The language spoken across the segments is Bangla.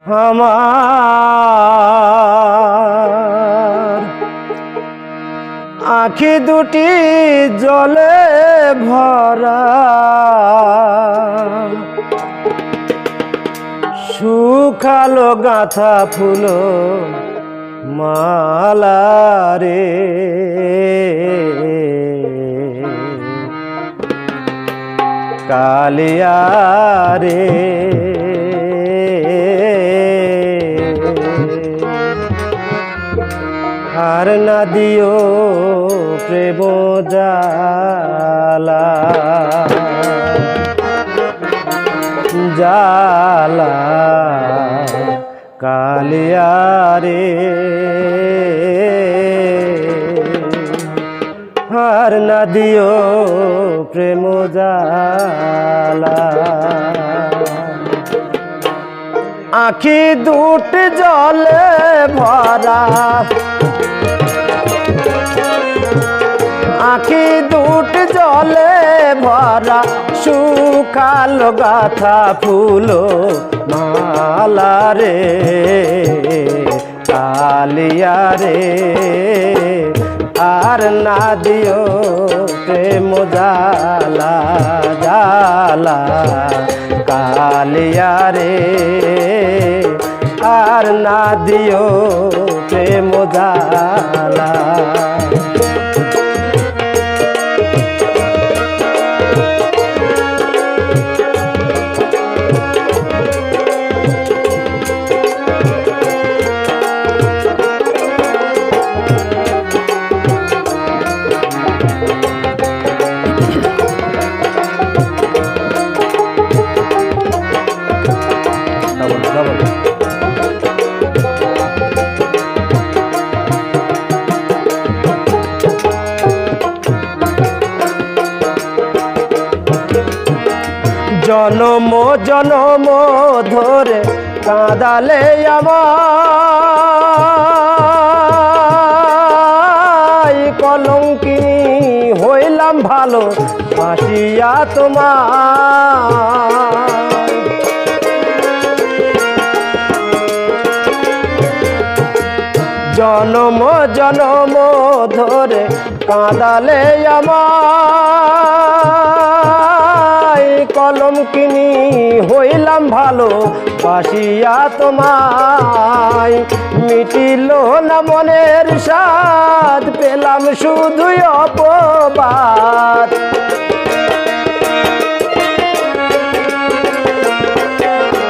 আমার আঁখি দুটি জলে ভরা শুকালো গাঁথা ফুলো মালা রে কালিয়া রে আর না দিও প্রেম জালা জালা কালিয়া রে আর না দিও প্রেম জালা আঁখি দুটি জলে ভরা আঁখি দুটি জলে ভরা শুকালো গাঁথা ফুলো মালা রে কালিয়া রে আর না দিও প্রেম জালা জালা কালিয়া রে আর না দিও প্রেম জালা জনম জনম ধরে কাঁদালে আমায় কলঙ্কিনী হইলাম ভালো বাসিয়া তোমার জনম জনম ধরে কাঁদালে আমায় কলঙ্কিনী হইলাম ভালো বাসিয়া তোমায় মিটিল না মনের স্বাদ পেলাম শুধুই অপবাদ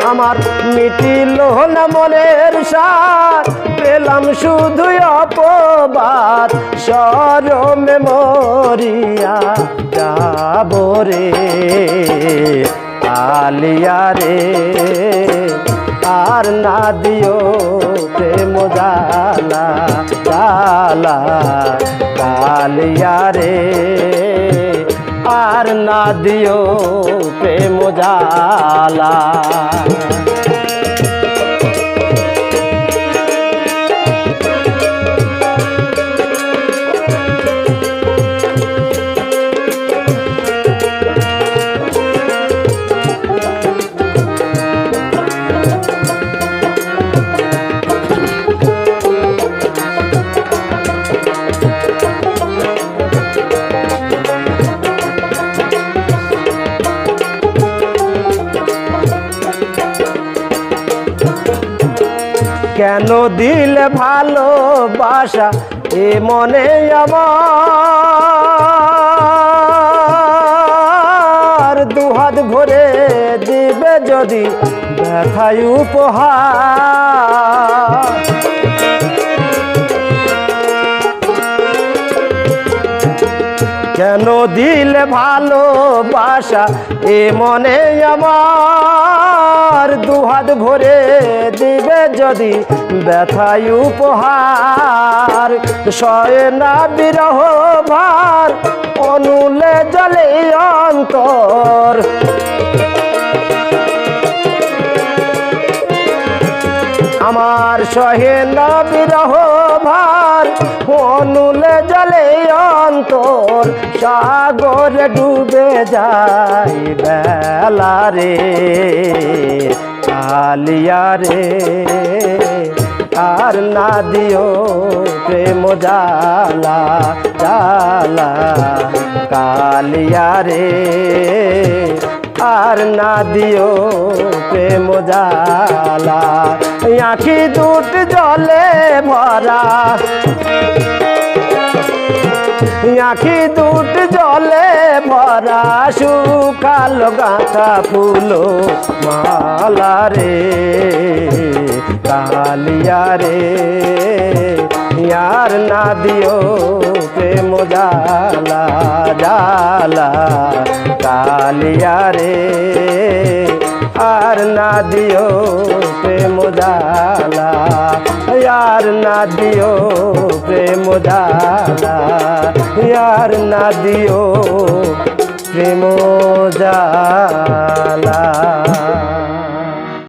আমার মিটিল না মনের স্বাদ পেলাম শুধুই অপবাদ শরমে মরিয়া যাব রে কালিয়া রে আর না দিও প্রেম জালা জালা কালিয়া রে আর না দিও প্রেম জালা কেন দিলে ভালোবাসা এ মনে আমার দুহাত ভরে দিবে যদি ব্যথায় উপহার কেন দিলে ভালোবাসা এ মনে আমার দুহাত ভরে দিবে যদি ব্যথায় উপহার সয়ে না বিরহ ভার অনুলে জলে অন্তর আমার সহে না বিরহ ভার অনুলে জলে অন্তর সাগরে ডুবে যায় বেলা রে কালিয়া রে আর না দিও প্রেম জালা জালা কালিয়া রে আর না দিও প্রেম জালা আঁখি দুট জলে ভরা আঁখি দুট জলে ভরা শুকালো গাঁথা ফুলো মালা রে কালিয়া রে यार ना दियो प्रेम जाला जाला कालिया रे यार ना दियो प्रेम जाला यार ना दियो प्रेम जाला यार ना दियो प्रेम जाला।